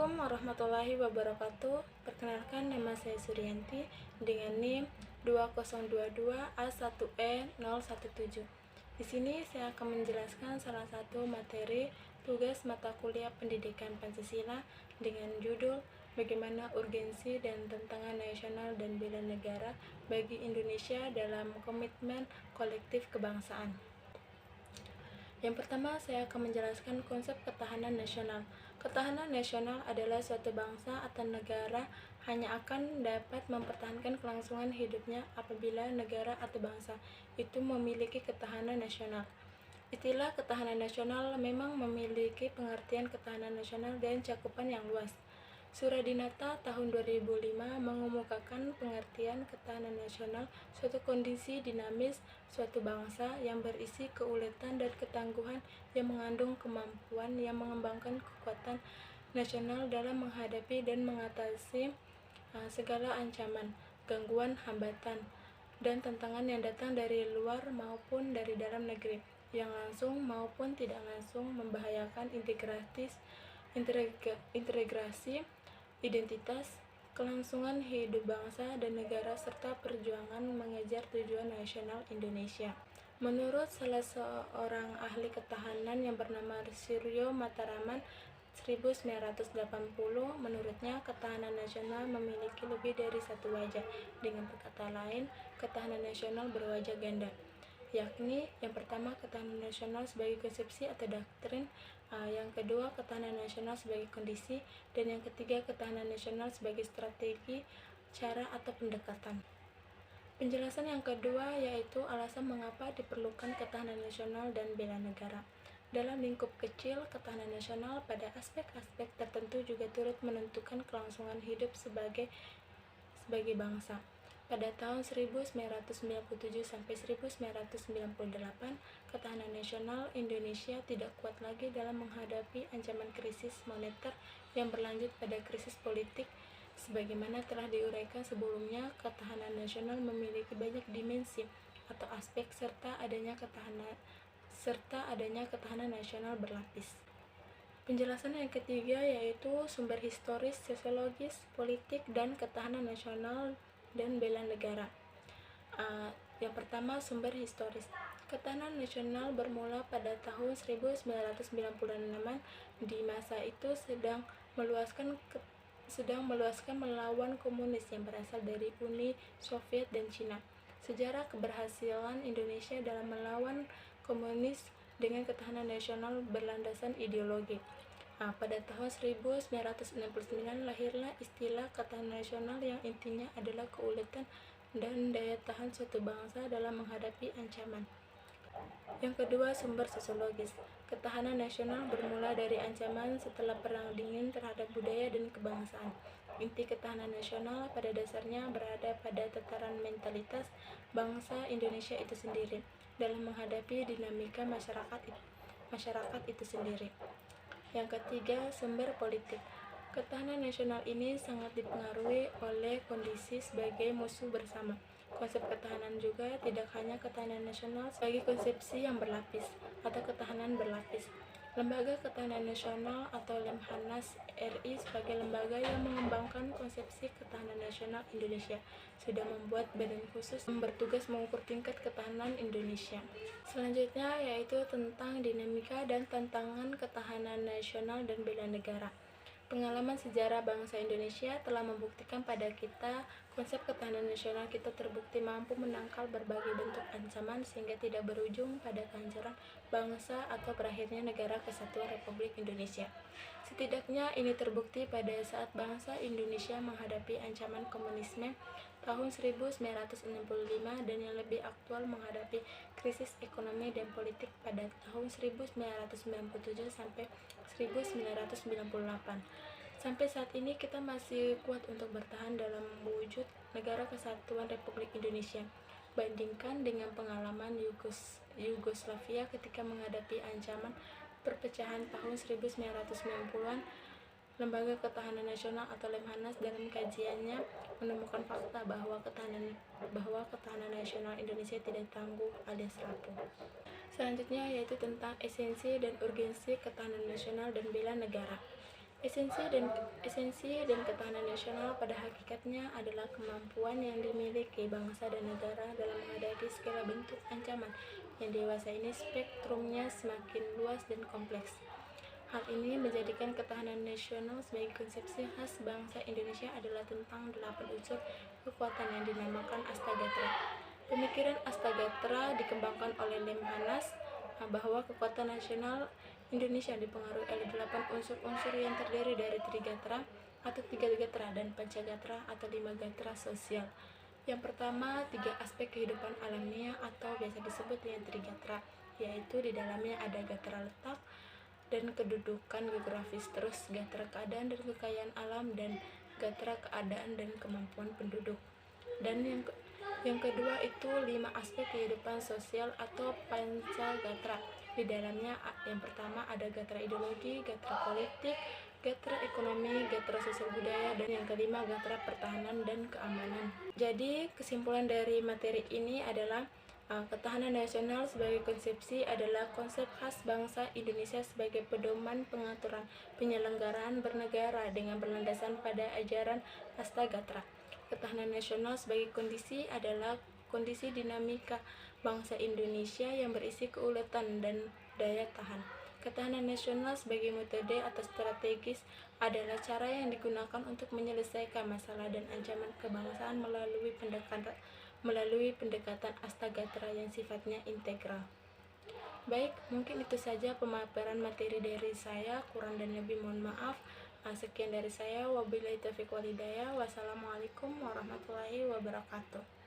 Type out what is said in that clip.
Assalamualaikum warahmatullahi wabarakatuh. Perkenalkan, nama saya Suryanti dengan NIM 2022A1E017. Di sini saya akan menjelaskan salah satu materi tugas mata kuliah Pendidikan Pancasila dengan judul Bagaimana Urgensi dan Tantangan Nasional dan Bela Negara bagi Indonesia dalam Komitmen Kolektif Kebangsaan. Yang pertama, saya akan menjelaskan konsep ketahanan nasional. Ketahanan nasional adalah suatu bangsa atau negara hanya akan dapat mempertahankan kelangsungan hidupnya apabila negara atau bangsa itu memiliki ketahanan nasional. Istilah ketahanan nasional memang memiliki pengertian ketahanan nasional dan cakupan yang luas. Suradinata tahun 2005 mengemukakan pengertian ketahanan nasional suatu kondisi dinamis suatu bangsa yang berisi keuletan dan ketangguhan yang mengandung kemampuan yang mengembangkan kekuatan nasional dalam menghadapi dan mengatasi segala ancaman, gangguan, hambatan, dan tantangan yang datang dari luar maupun dari dalam negeri, yang langsung maupun tidak langsung membahayakan integrasi, identitas, kelangsungan hidup bangsa dan negara serta perjuangan mengejar tujuan nasional Indonesia. Menurut salah seorang ahli ketahanan yang bernama Suryo Mataraman 1980, menurutnya ketahanan nasional memiliki lebih dari satu wajah. Dengan kata lain, ketahanan nasional berwajah ganda, yakni yang pertama ketahanan nasional sebagai konsepsi atau doktrin, yang kedua ketahanan nasional sebagai kondisi, dan yang ketiga ketahanan nasional sebagai strategi, cara atau pendekatan. Penjelasan yang kedua yaitu alasan mengapa diperlukan ketahanan nasional dan bela negara. Dalam lingkup kecil, ketahanan nasional pada aspek-aspek tertentu juga turut menentukan kelangsungan hidup sebagai bangsa. Pada tahun 1997 sampai 1998, ketahanan nasional Indonesia tidak kuat lagi dalam menghadapi ancaman krisis moneter yang berlanjut pada krisis politik. Sebagaimana telah diuraikan sebelumnya, ketahanan nasional memiliki banyak dimensi atau aspek serta adanya ketahanan nasional berlapis. Penjelasan yang ketiga yaitu sumber historis, sosiologis, politik, dan ketahanan nasional dan bela negara. Yang pertama, sumber historis. Ketahanan nasional bermula pada tahun 1996. Di masa itu sedang meluaskan melawan komunis yang berasal dari Uni Soviet dan Cina. Sejarah keberhasilan Indonesia dalam melawan komunis dengan ketahanan nasional berlandasan ideologi. Pada tahun 1969 lahirlah istilah ketahanan nasional yang intinya adalah keuletan dan daya tahan suatu bangsa dalam menghadapi ancaman. Yang kedua, sumber sosiologis. Ketahanan nasional bermula dari ancaman setelah Perang Dingin terhadap budaya dan kebangsaan. Inti ketahanan nasional pada dasarnya berada pada tataran mentalitas bangsa Indonesia itu sendiri dalam menghadapi dinamika masyarakat itu sendiri. Yang ketiga, sumber politik. Ketahanan nasional ini sangat dipengaruhi oleh kondisi sebagai musuh bersama. Konsep ketahanan juga tidak hanya ketahanan nasional sebagai konsepsi yang berlapis atau ketahanan berlapis. Lembaga Ketahanan Nasional atau Lemhanas RI sebagai lembaga yang mengembangkan konsepsi ketahanan nasional Indonesia sudah membuat badan khusus yang bertugas mengukur tingkat ketahanan Indonesia. Selanjutnya yaitu tentang dinamika dan tantangan ketahanan nasional dan bela negara. Pengalaman sejarah bangsa Indonesia telah membuktikan pada kita konsep ketahanan nasional kita terbukti mampu menangkal berbagai bentuk ancaman sehingga tidak berujung pada kehancuran bangsa atau berakhirnya negara kesatuan Republik Indonesia. Setidaknya ini terbukti pada saat bangsa Indonesia menghadapi ancaman komunisme tahun 1965 dan yang lebih aktual menghadapi krisis ekonomi dan politik pada tahun 1997 sampai 1998. Sampai saat ini kita masih kuat untuk bertahan dalam wujud negara kesatuan Republik Indonesia. Bandingkan dengan pengalaman Yugoslavia ketika menghadapi ancaman perpecahan tahun 1990-an, Lembaga Ketahanan Nasional atau Lemhanas dalam kajiannya menemukan fakta bahwa ketahanan nasional Indonesia tidak tangguh alias rapuh. Selanjutnya yaitu tentang esensi dan urgensi ketahanan nasional dan bela negara. Esensi dan ketahanan nasional pada hakikatnya adalah kemampuan yang dimiliki bangsa dan negara dalam menghadapi segala bentuk ancaman yang dewasa ini spektrumnya semakin luas dan kompleks. Hal ini menjadikan ketahanan nasional sebagai konsepsi khas bangsa Indonesia adalah tentang 8 unsur kekuatan yang dinamakan Astagatra. Pemikiran Astagatra dikembangkan oleh Lemhanas bahwa kekuatan nasional Indonesia dipengaruhi oleh 8 unsur-unsur yang terdiri dari Trigatra atau 3 gatra dan Pancagatra atau 5 gatra sosial. Yang pertama, 3 aspek kehidupan alamiah atau biasa disebut dengan Trigatra, yaitu di dalamnya ada gatra letak dan kedudukan geografis, terus gatra keadaan dan kekayaan alam, dan gatra keadaan dan kemampuan penduduk. Dan yang kedua itu 5 aspek kehidupan sosial atau Pancagatra. Di dalamnya yang pertama ada gatra ideologi, gatra politik, gatra ekonomi, gatra sosial budaya, dan yang kelima gatra pertahanan dan keamanan. Jadi kesimpulan dari materi ini adalah ketahanan nasional sebagai konsepsi adalah konsep khas bangsa Indonesia sebagai pedoman pengaturan penyelenggaraan bernegara dengan berlandasan pada ajaran Astagatra. Ketahanan nasional sebagai kondisi adalah kondisi dinamika bangsa Indonesia yang berisi keuletan dan daya tahan. Ketahanan nasional sebagai metode atau strategis adalah cara yang digunakan untuk menyelesaikan masalah dan ancaman kebangsaan melalui pendekatan Astagatra yang sifatnya integral. Baik, mungkin itu saja pemaparan materi dari saya, kurang dan lebih mohon maaf. Sekian dari saya, wabillahi taufiq wal hidayah. Wassalamualaikum warahmatullahi wabarakatuh.